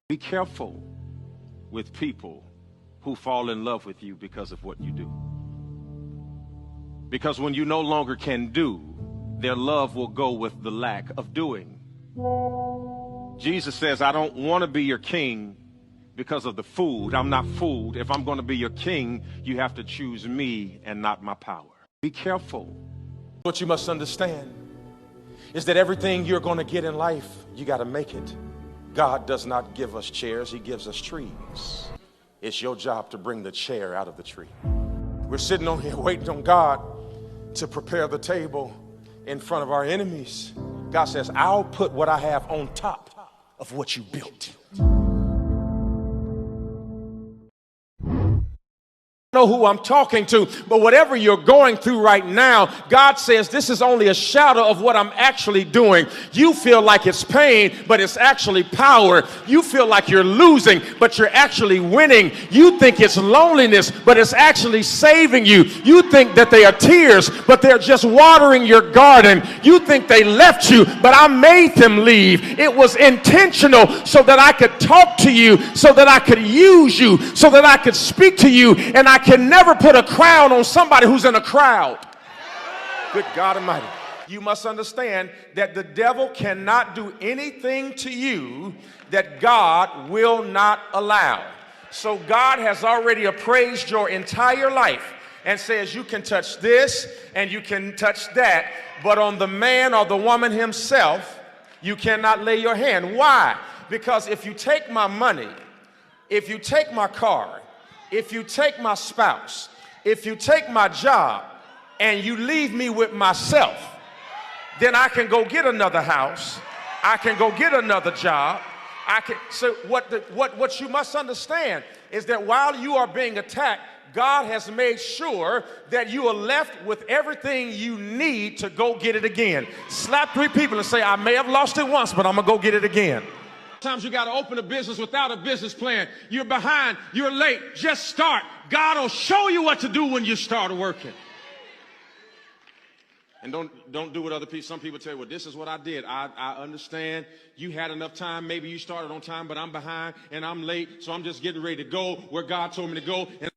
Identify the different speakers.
Speaker 1: Be careful with people who fall in love with you because of what you do. Because when you no longer can do, their love will go with the lack of doing. Jesus says, I don't want to be your king because of the food. I'm not fooled. If I'm going to be your king, you have to choose me and not my power. Be careful. What you must understand is that everything you're going to get in life, you got to make it. God does not give us chairs, he gives us trees. It's your job to bring the chair out of the tree. We're sitting on here waiting on God to prepare the table in front of our enemies. God says, I'll put what I have on top of what you built. I know who I'm talking to, but whatever you're going through right now, God says this is only a shadow of what I'm actually doing. You feel like it's pain, but it's actually power. You feel like you're losing, but you're actually winning. You think it's loneliness, but it's actually saving you. You think that they are tears, but they're just watering your garden. You think they left you, but I made them leave. It was intentional so that I could talk to you, so that I could use you, so that I could speak to you, and I can never put a crown on somebody who's in a crowd. Good God Almighty. You must understand that the devil cannot do anything to you that God will not allow. So God has already appraised your entire life and says you can touch this and you can touch that, but on the man or the woman himself, you cannot lay your hand. Why? Because if you take my money, if you take my car, if you take my spouse, if you take my job, and you leave me with myself, then I can go get another house. I can go get another job. So what you must understand is that while you are being attacked, God has made sure that you are left with everything you need to go get it again. Slap 3 people and say, I may have lost it once, but I'm gonna go get it again. Sometimes you got to open a business without a business plan. You're behind, you're late, just start. God will show you what to do when you start working. And don't do what other people, some people tell you, well, this is what I did. I understand you had enough time. Maybe you started on time, but I'm behind and I'm late. So I'm just getting ready to go where God told me to go. And